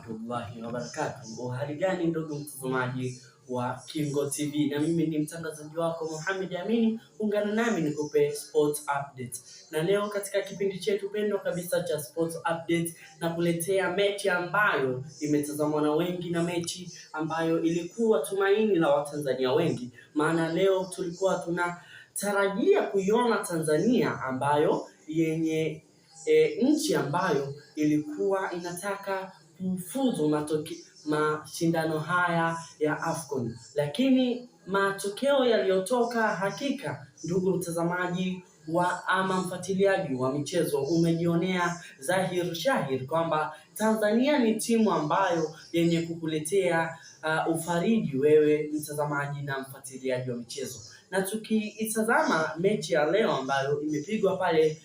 warahmatullahi wabarakatuh. Hali gani ndugu mtazamaji wa Kingo TV, na mimi ni mtangazaji wako Mohamed Amini. Ungana nami nikupe sports update, na leo katika kipindi chetu pendwa kabisa cha sports update na kuletea mechi ambayo imetazamwa na wengi, na mechi ambayo ilikuwa tumaini la Watanzania wengi, maana leo tulikuwa tunatarajia kuiona Tanzania ambayo yenye nchi ambayo ilikuwa inataka kufuzu mashindano haya ya AFCON, lakini matokeo yaliyotoka, hakika ndugu mtazamaji ama mfuatiliaji wa michezo, umejionea dhahir shahir kwamba Tanzania ni timu ambayo yenye kukuletea ufariji wewe mtazamaji na mfuatiliaji wa michezo. Na tukiitazama mechi ya leo ambayo imepigwa pale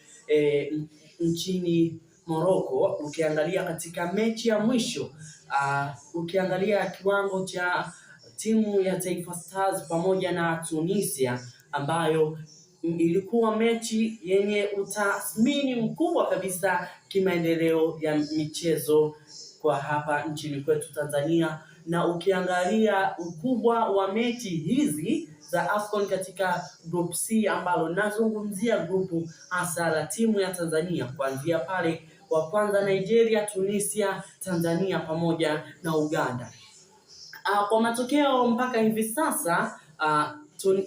nchini Morocco, ukiangalia katika mechi ya mwisho, ukiangalia kiwango cha timu ya Taifa Stars pamoja na Tunisia, ambayo ilikuwa mechi yenye utathmini mkubwa kabisa kimaendeleo ya michezo kwa hapa nchini kwetu Tanzania. Na ukiangalia ukubwa wa mechi hizi za AFCON katika group C, ambalo nazungumzia grupu hasa la timu ya Tanzania, kuanzia pale wa kwanza Nigeria, Tunisia, Tanzania pamoja na Uganda. Kwa matokeo mpaka hivi sasa,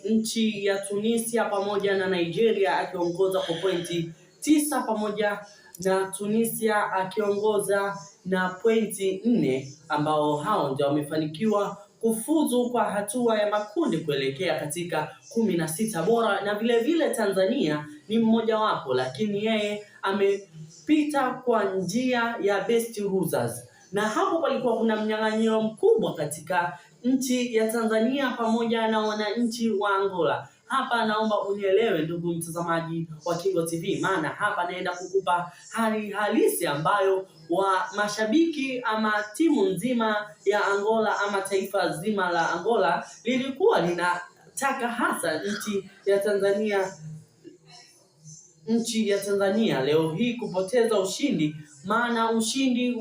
nchi ya Tunisia pamoja na Nigeria akiongoza kwa pointi 9 pamoja na Tunisia akiongoza na pointi 4, ambao hao ndio wamefanikiwa kufuzu kwa hatua ya makundi kuelekea katika 16 bora, na vile vile Tanzania ni mmoja wapo, lakini yeye amepita kwa njia ya best losers. Na hapo palikuwa kuna mnyang'anyiro mkubwa katika nchi ya Tanzania pamoja na wananchi wa Angola. Hapa naomba unielewe ndugu mtazamaji wa Kingo TV, maana hapa naenda kukupa hali halisi ambayo wa mashabiki ama timu nzima ya Angola ama taifa zima la Angola lilikuwa linataka hasa nchi ya Tanzania leo hii kupoteza ushindi, maana ushindi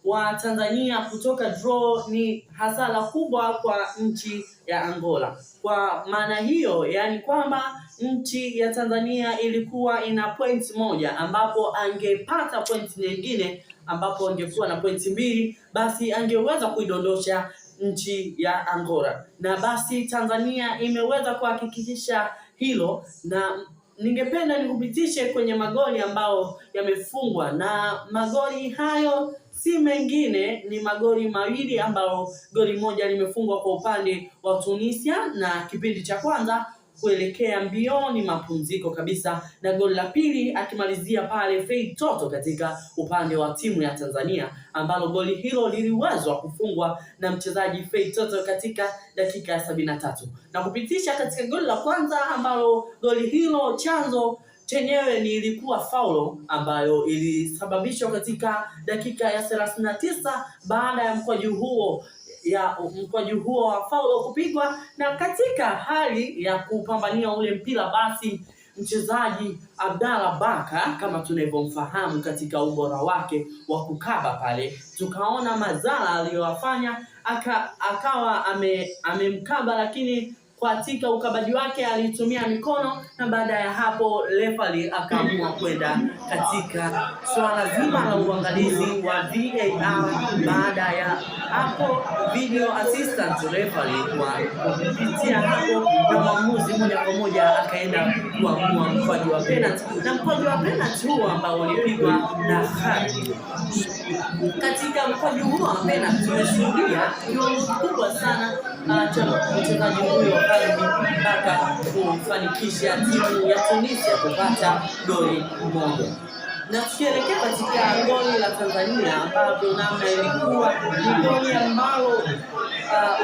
wa Tanzania kutoka draw ni hasara kubwa kwa nchi ya Angola. Kwa maana hiyo, yani kwamba nchi ya Tanzania ilikuwa ina point moja, ambapo angepata point nyingine, ambapo angekuwa na point 2, basi angeweza kuidondosha nchi ya Angola. Na basi Tanzania imeweza kuhakikisha hilo, na ningependa nikupitishe kwenye magoli ambao yamefungwa, na magoli hayo si mengine, ni magoli mawili ambao goli moja limefungwa kwa upande wa Tunisia na kipindi cha kwanza kuelekea mbioni mapumziko kabisa, na goli la pili akimalizia pale Fei Toto katika upande wa timu ya Tanzania, ambalo goli hilo liliwezwa kufungwa na mchezaji Fei Toto katika dakika ya 73, na kupitisha katika goli la kwanza, ambalo goli hilo chanzo chenyewe ilikuwa faulo ambayo ilisababishwa katika dakika ya 39 baada ya mkwaju huo wa faulo kupigwa. Na katika hali ya kupambania ule mpira, basi mchezaji Abdallah Baka, kama tunavyomfahamu katika ubora wake wa kukaba pale, tukaona madhara aliyowafanya, akawa amemkaba, lakini katika ukabaji wake alitumia mikono, na baada ya hapo referee akaamua kwenda katika swala zima la uangalizi wa VAR. Baada ya hapo video assistant referee kupitia hapo, na mwamuzi moja kwa moja akaenda kuamua mkwaju wa penalty, na mkwaju wa penalty huo ambao ulipigwa na Khalid. Katika mkwaju huo wa penalty tumeshuhudia kiwango kikubwa sana cha mchezaji huyo mpaka kufanikisha timu ya Tunisia kupata goli moja. Na tukielekea katika goli la Tanzania, ambapo namna ilikuwa ni goli ambalo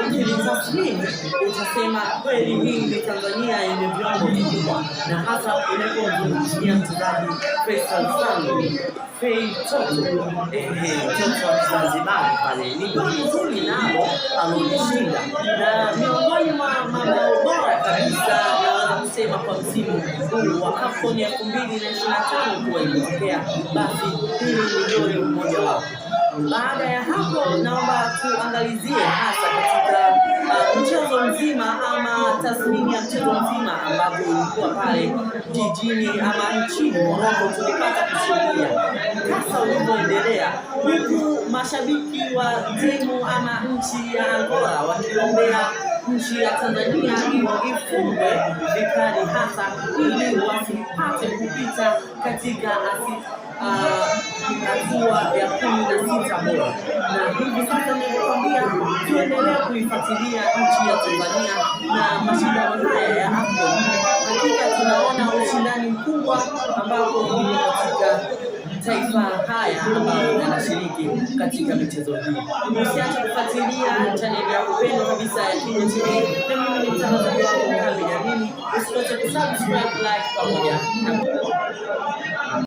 ukilitathmini utasema kweli hii ni Tanzania yenye viwango vikubwa, na hasa unapozungumzia mchezaji Faisal Salum Fei Toto, Toto wa Zanzibar pale, ni goli nzuri nao alishinda, na miongoni mwa mabao bora kabisa naweza kusema kwa msimu huu wa AFCON 2025 kuwa imetokea, basi hili ni goli mmoja wapo. Baada ya hapo, naomba tuangalizie hasa katika mchezo mzima ama tathmini ya mchezo mzima ambapo ulikuwa pale jijini ama nchini Morocco. Tulipata kushuhudia mkasa ulivyoendelea, huku mashabiki wa timu ama nchi ya Angola wakiombea nchi ya Tanzania ifungwe vikali hasa ili wasipate kupita katika hatua ya 16 bora. Na hivi sasa ninakwambia tuendelee kuifuatilia nchi ya Tanzania na mashindano haya ya AFCON. Hakika tunaona ushindani mkubwa ambapo ni katika taifa haya ambayo yanashiriki katika michezo hii. Usiache kufuatilia chaneli ya kupendwa kabisa ya Kingo TV, na mimi ni mtangazaji wako Mohamed Amini. Usikose kusubscribe, like pamoja na